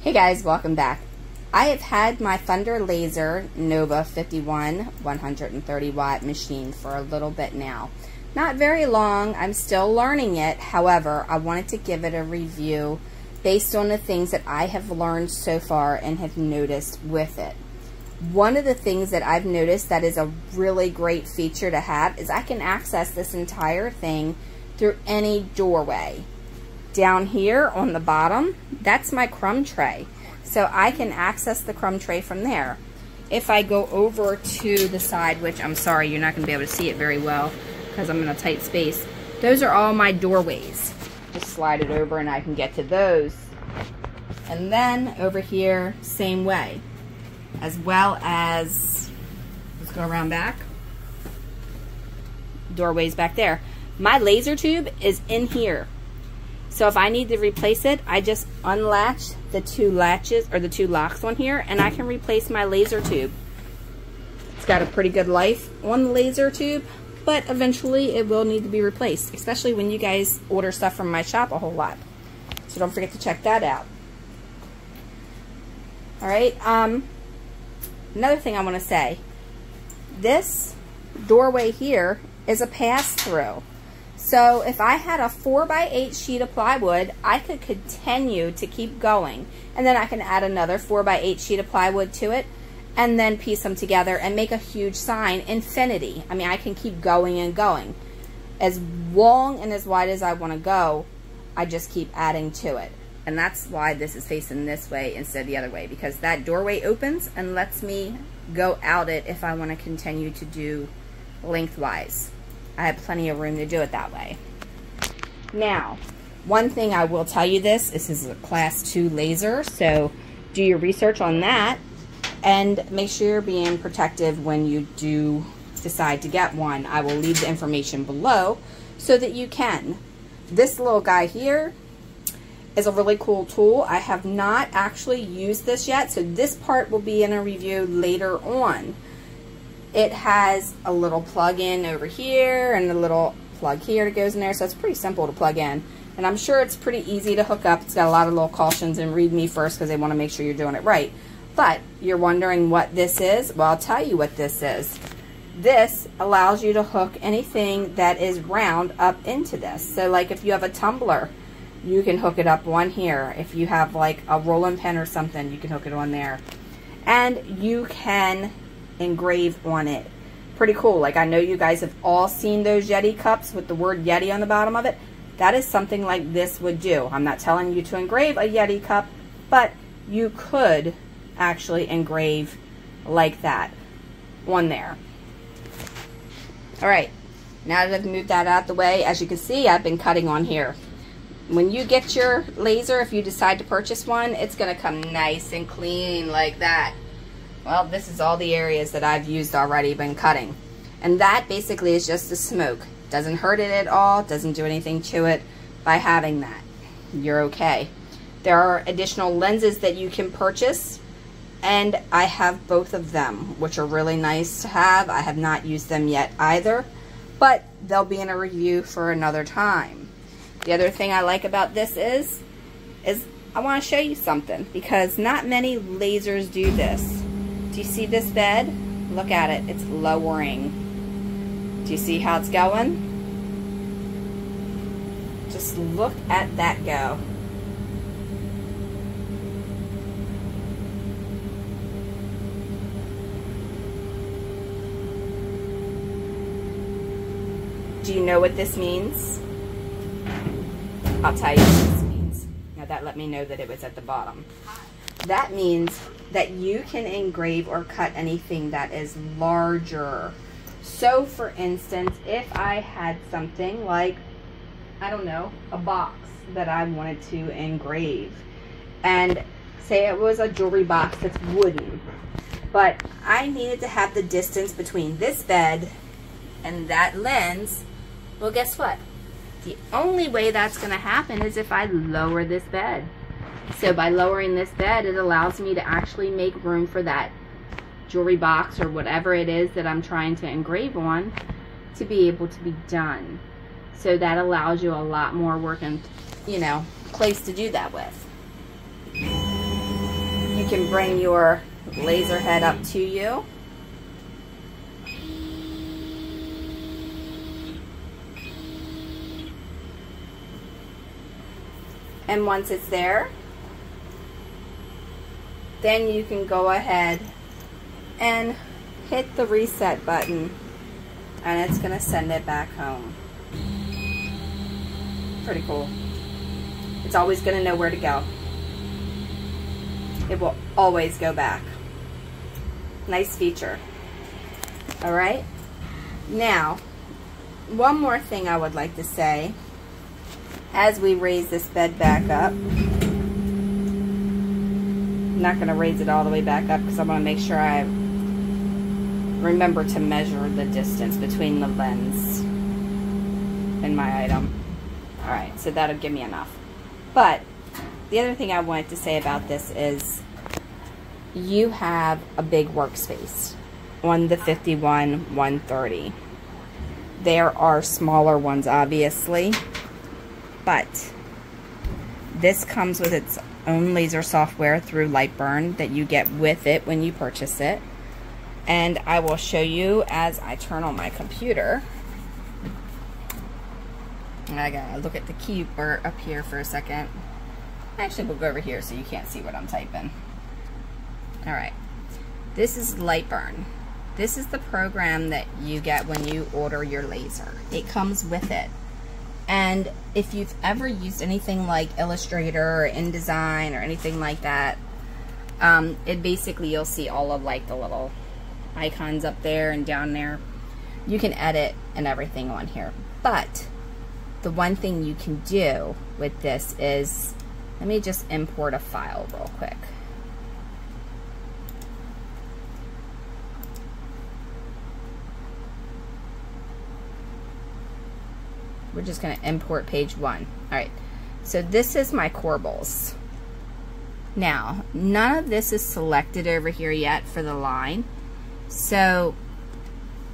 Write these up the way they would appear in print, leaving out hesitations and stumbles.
Hey guys, welcome back. I have had my Thunder Laser Nova 51 130 watt machine for a little bit now. Not very long, I'm still learning it. However, I wanted to give it a review based on the things that I have learned so far and have noticed with it. One of the things that I've noticed that is a really great feature to have is I can access this entire thing through any doorway. Down here on the bottom, that's my crumb tray. So I can access the crumb tray from there. If I go over to the side, which I'm sorry, you're not going to be able to see it very well because I'm in a tight space. Those are all my doorways. Just slide it over and I can get to those. And then over here, same way. As well as, let's go around back. Doorways back there. My laser tube is in here. So if I need to replace it, I just unlatch the two latches or the two locks on here and I can replace my laser tube. It's got a pretty good life on the laser tube, but eventually it will need to be replaced, especially when you guys order stuff from my shop a whole lot. So don't forget to check that out. Alright, another thing I want to say, this doorway here is a pass-through. So if I had a 4x8 sheet of plywood, I could continue to keep going. And then I can add another 4x8 sheet of plywood to it and then piece them together and make a huge sign, infinity. I mean, I can keep going and going. As long and as wide as I want to go, I just keep adding to it. And that's why this is facing this way instead of the other way, because that doorway opens and lets me go out it if I want to continue to do lengthwise. I have plenty of room to do it that way. Now, one thing I will tell you, this is a class 2 laser, so do your research on that and make sure you're being protective when you do decide to get one. I will leave the information below so that you can. This little guy here is a really cool tool. I have not actually used this yet, so this part will be in a review later on. It has a little plug-in over here and a little plug here that goes in there, so it's pretty simple to plug in. And I'm sure it's pretty easy to hook up. It's got a lot of little cautions and read me first because they want to make sure you're doing it right. But you're wondering what this is? Well, I'll tell you what this is. This allows you to hook anything that is round up into this. So like if you have a tumbler, you can hook it up on here. If you have like a rolling pin or something, you can hook it on there. And you can engrave on it. Pretty cool. Like I know you guys have all seen those Yeti cups with the word Yeti on the bottom of it. That is something like this would do. I'm not telling you to engrave a Yeti cup, but you could actually engrave like that on there. Alright, now that I've moved that out the way, as you can see, I've been cutting on here. When you get your laser, if you decide to purchase one, it's going to come nice and clean like that. Well, this is all the areas that I've used already, been cutting. And that basically is just the smoke. Doesn't hurt it at all, doesn't do anything to it by having that. You're okay. There are additional lenses that you can purchase, and I have both of them, which are really nice to have. I have not used them yet either, but they'll be in a review for another time. The other thing I like about this is I want to show you something, because not many lasers do this. Do you see this bed? Look at it. It's lowering. Do you see how it's going? Just look at that go. Do you know what this means? I'll tell you what this means. Now that let me know that it was at the bottom. That means that you can engrave or cut anything that is larger. So for instance, if I had something like, I don't know, a box that I wanted to engrave, and say it was a jewelry box that's wooden, but I needed to have the distance between this bed and that lens, well, guess what? The only way that's going to happen is if I lower this bed. So by lowering this bed, it allows me to actually make room for that jewelry box or whatever it is that I'm trying to engrave on to be able to be done. So that allows you a lot more work and, place to do that with. can bring your laser head up to you. And once it's there, then you can go ahead and hit the reset button, and it's going to send it back home. Pretty cool. It's always going to know where to go. It will always go back. Nice feature. Alright? Now, one more thing I would like to say as we raise this bed back up. I'm not going to raise it all the way back up because I want to make sure I remember to measure the distance between the lens and my item. Alright, so that'll give me enough. But the other thing I wanted to say about this is you have a big workspace on the 51-130. There are smaller ones, obviously, but this comes with its own laser software through Lightburn that you get with it when you purchase it. And I will show you as I turn on my computer. And I gotta look at the keyboard up here for a second. Actually, we'll go over here so you can't see what I'm typing. Alright, this is Lightburn. This is the program that you get when you order your laser. It comes with it. And if you've ever used anything like Illustrator or InDesign or anything like that, it basically, you'll see all of like the little icons up there and down there. You can edit and everything on here. But the one thing you can do with this is, let me just import a file real quick. We're just going to import page 1. Alright, so this is my corbels. Now, none of this is selected over here yet for the line. So,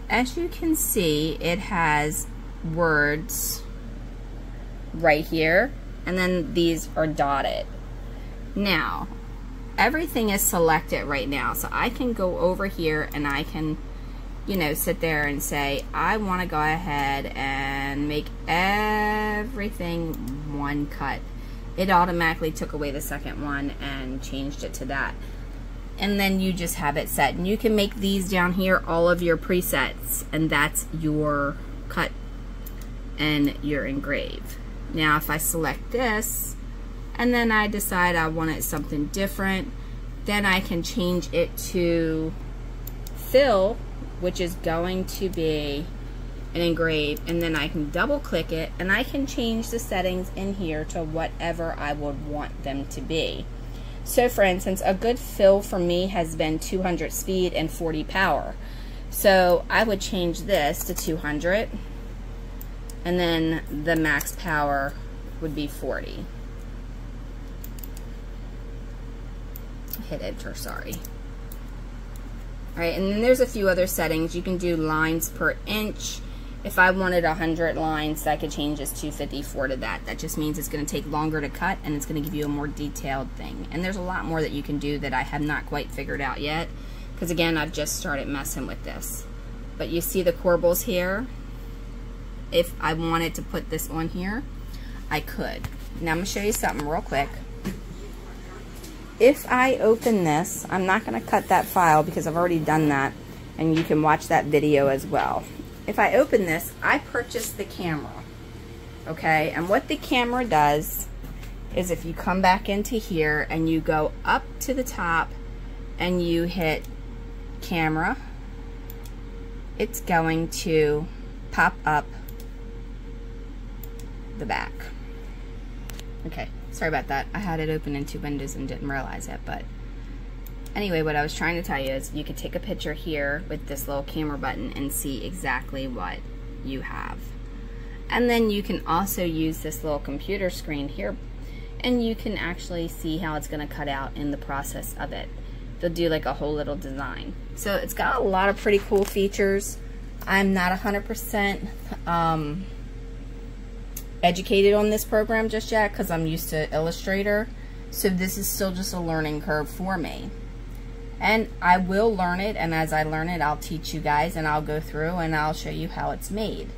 as you can see, it has words right here, and then these are dotted. Now, everything is selected right now, so I can go over here and I can, you know, sit there and say, I want to go ahead and make everything one cut. It automatically took away the second one and changed it to that. And then you just have it set. And you can make these down here all of your presets, and that's your cut and your engrave. Now if I select this, and then I decide I wanted something different, then I can change it to fill, which is going to be an engrave, and then I can double click it and I can change the settings in here to whatever I would want them to be. So for instance, a good fill for me has been 200 speed and 40 power. So I would change this to 200, and then the max power would be 40. Hit enter, sorry. Alright, and then there's a few other settings. You can do lines per inch. If I wanted 100 lines, I could change this to 54 to that. That just means it's going to take longer to cut, and it's going to give you a more detailed thing. And there's a lot more that you can do that I have not quite figured out yet, because again, I've just started messing with this. But you see the corbels here? If I wanted to put this on here, I could. Now I'm going to show you something real quick. If I open this, I'm not going to cut that file because I've already done that, and you can watch that video as well. If I open this, I purchased the camera, okay? And what the camera does is if you come back into here and you go up to the top and you hit camera, it's going to pop up the back. Okay, sorry about that. I had it open in 2 windows and didn't realize it, but anyway, what I was trying to tell you is you could take a picture here with this little camera button and see exactly what you have. And then you can also use this little computer screen here, and you can actually see how it's going to cut out in the process of it. They'll do like a whole little design. So it's got a lot of pretty cool features. I'm not 100% educated on this program just yet because I'm used to Illustrator. So this is still just a learning curve for me. And I will learn it, and as I learn it, I'll teach you guys, and I'll go through and I'll show you how it's made.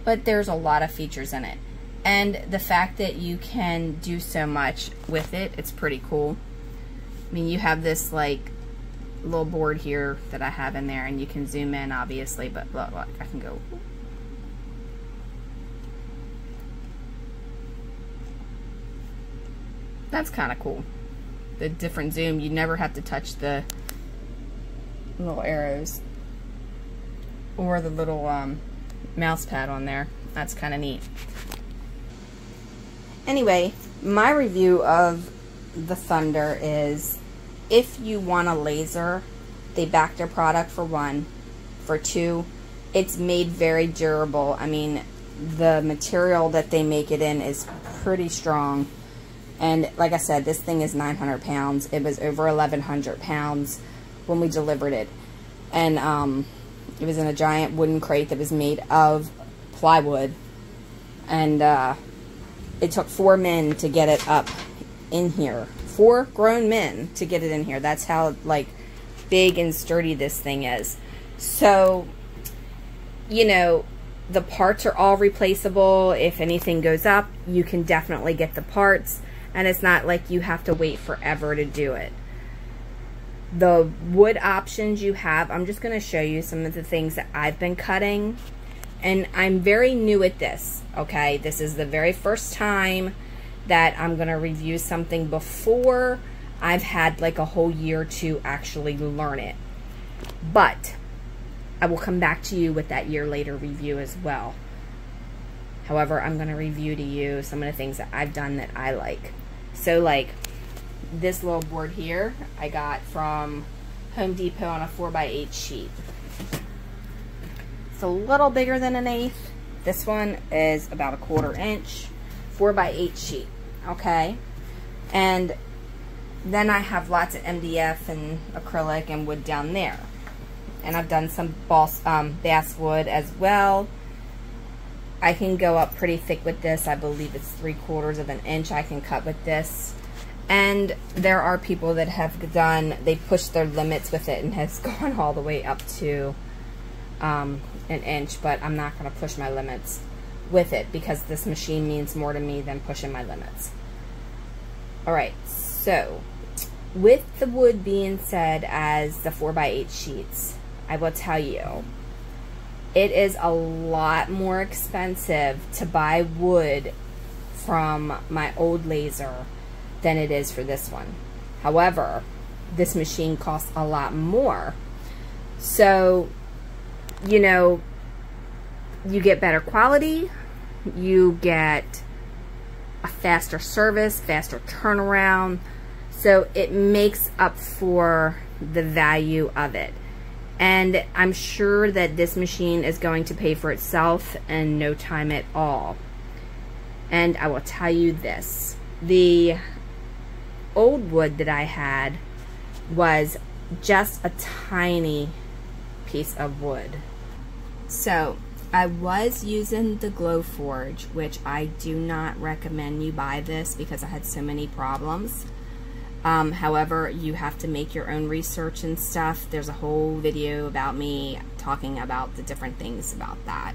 But there's a lot of features in it. And the fact that you can do so much with it, it's pretty cool. I mean, you have this like little board here that I have in there, and you can zoom in obviously, but look, I can go. That's kind of cool. The different zoom, you never have to touch the little arrows or the little mouse pad on there. That's kind of neat. Anyway, my review of the Thunder is, if you want a laser, they back their product for one. For two, it's made very durable. I mean, the material that they make it in is pretty strong. And like I said, this thing is 900 pounds. It was over 1,100 pounds when we delivered it. And it was in a giant wooden crate that was made of plywood. And it took 4 men to get it up in here. 4 grown men to get it in here. That's how like big and sturdy this thing is. So, you know, the parts are all replaceable. If anything goes up, you can definitely get the parts. And it's not like you have to wait forever to do it. The wood options you have, I'm just going to show you some of the things that I've been cutting. And I'm very new at this, okay? This is the very first time that I'm going to review something before I've had like a whole year to actually learn it. But I will come back to you with that year later review as well. However, I'm going to review to you some of the things that I've done that I like. So like this little board here, I got from Home Depot on a 4x8 sheet. It's a little bigger than an 1/8. This one is about 1/4 inch, 4x8 sheet, okay? And then I have lots of MDF and acrylic and wood down there. And I've done some basswood as well. I can go up pretty thick with this. I believe it's 3/4 of an inch I can cut with this. And there are people that have done, they pushed their limits with it and has gone all the way up to an inch, but I'm not going to push my limits with it because this machine means more to me than pushing my limits. Alright, so with the wood being said as the 4x8 sheets, I will tell you, it is a lot more expensive to buy wood from my old laser than it is for this one. However, this machine costs a lot more. So, you know, you get better quality, you get a faster service, faster turnaround, so it makes up for the value of it. And I'm sure that this machine is going to pay for itself in no time at all. And I will tell you this, the old wood that I had was just a tiny piece of wood. So I was using the Glowforge, which I do not recommend you buy this because I had so many problems. However, you have to make your own research and stuff. There's a whole video about me talking about the different things about that.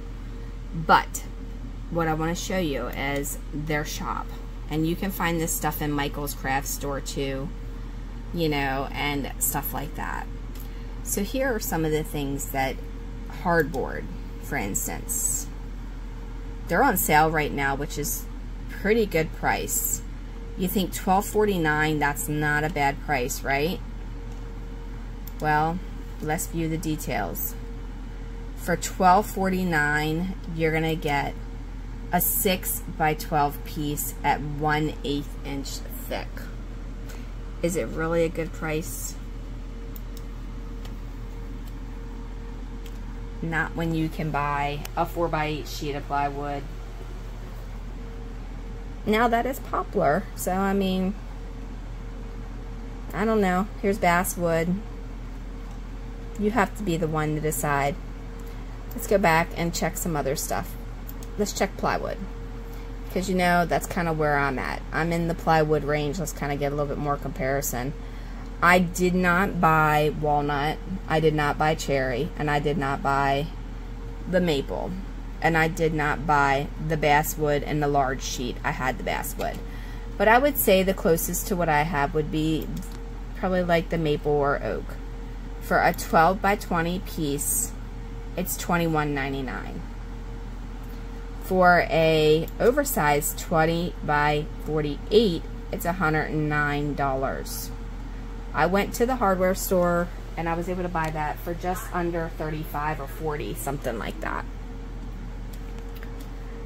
But what I want to show you is their shop. And you can find this stuff in Michael's Craft Store too, you know, and stuff like that. So here are some of the things that, hardboard, for instance. They're on sale right now, which is pretty good price. You think $12.49, that's not a bad price, right? Well, let's view the details. For $12.49, you're gonna get a 6x12 piece at 1/8 inch thick. Is it really a good price? Not when you can buy a 4x8 sheet of plywood. Now that is poplar, so I mean, I don't know. Here's basswood. You have to be the one to decide. Let's go back and check some other stuff. Let's check plywood. because you know that's kind of where I'm at. I'm in the plywood range. Let's kind of get a little bit more comparison. I did not buy walnut, I did not buy cherry, and I did not buy the maple, and I did not buy the basswood and the large sheet. I had the basswood, but I would say the closest to what I have would be probably like the maple or oak. For a 12 by 20 piece, it's $21.99. For a oversized 20 by 48, it's $109. I went to the hardware store and I was able to buy that for just under 35 or 40, something like that.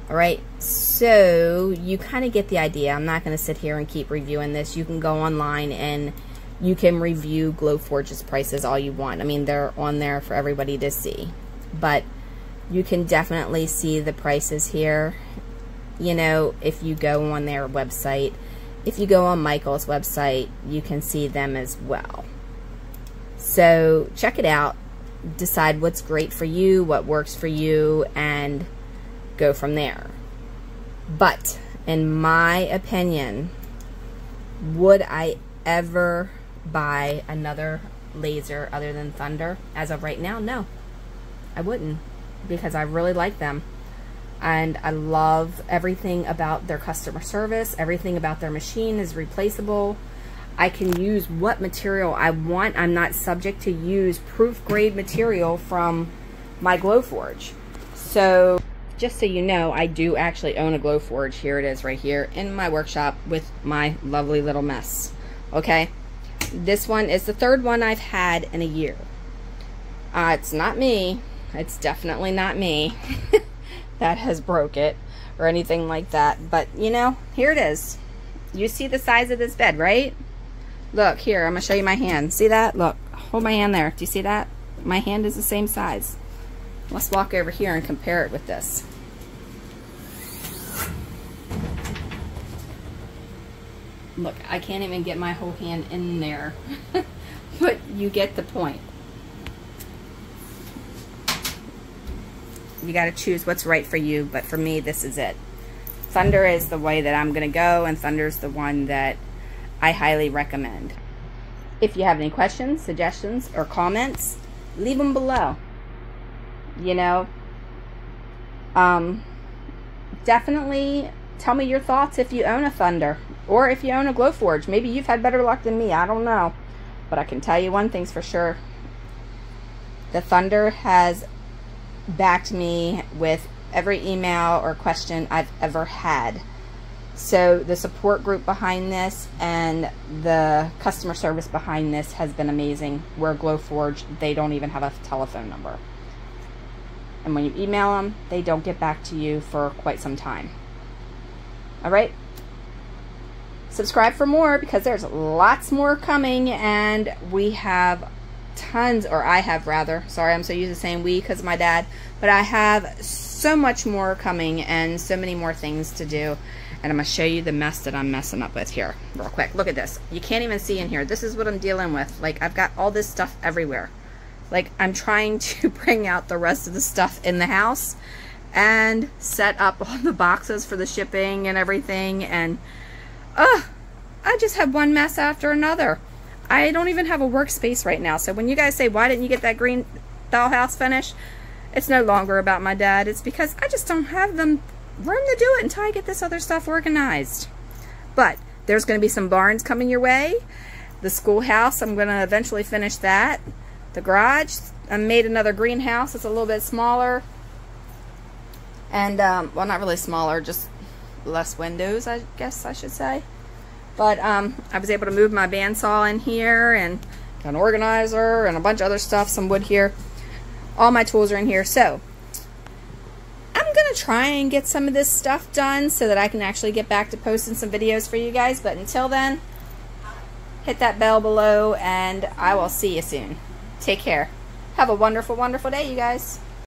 All right, so you kind of get the idea. I'm not going to sit here and keep reviewing this. You can go online and you can review Glowforge's prices all you want. I mean, they're on there for everybody to see. But you can definitely see the prices here. You know, if you go on their website, if you go on Michael's website, you can see them as well. So check it out, decide what's great for you, what works for you, and go from there. But in my opinion, would I ever buy another laser other than Thunder? As of right now, no, I wouldn't, because I really like them. And I love everything about their customer service. Everything about their machine is replaceable. I can use what material I want. I'm not subject to use proof grade material from my Glowforge. So just so you know, I do actually own a Glowforge. Here it is right here in my workshop with my lovely little mess. Okay, this one is the third one I've had in a year. It's not me. It's definitely not me that has broke it or anything like that. But you know, here it is. You see the size of this bed, right? Look here, I'm gonna show you my hand. See that? Look, hold my hand there. Do you see that? My hand is the same size. Let's walk over here and compare it with this. Look, I can't even get my whole hand in there. But you get the point. You got to choose what's right for you, but for me, this is it. Thunder is the way that I'm going to go, and Thunder's the one that I highly recommend. If you have any questions, suggestions, or comments, leave them below. You know, definitely tell me your thoughts if you own a Thunder, or if you own a Glowforge. Maybe you've had better luck than me, I don't know. But I can tell you one thing's for sure. The Thunder has backed me with every email or question I've ever had. So the support group behind this and the customer service behind this has been amazing. Where Glowforge, they don't even have a telephone number. And when you email them, they don't get back to you for quite some time. Alright? Subscribe for more, because there's lots more coming, and we have tons, or I have rather, sorry, I'm so used to saying we because of my dad, but I have so much more coming and so many more things to do. And I'm going to show you the mess that I'm messing up with here real quick. Look at this. You can't even see in here. This is what I'm dealing with. Like, I've got all this stuff everywhere. Like, I'm trying to bring out the rest of the stuff in the house and set up all the boxes for the shipping and everything. And I just have one mess after another. I don't even have a workspace right now. So when you guys say, why didn't you get that green dollhouse finished? It's no longer about my dad. It's because I just don't have the room to do it until I get this other stuff organized. But there's going to be some barns coming your way. The schoolhouse, I'm going to eventually finish that. The garage, I made another greenhouse. It's a little bit smaller. And, well, not really smaller, just less windows, I guess I should say. But I was able to move my bandsaw in here, and an organizer and a bunch of other stuff, some wood here. All my tools are in here. So I'm going to try and get some of this stuff done so that I can actually get back to posting some videos for you guys. But until then, hit that bell below, and I will see you soon. Take care. Have a wonderful, wonderful day, you guys.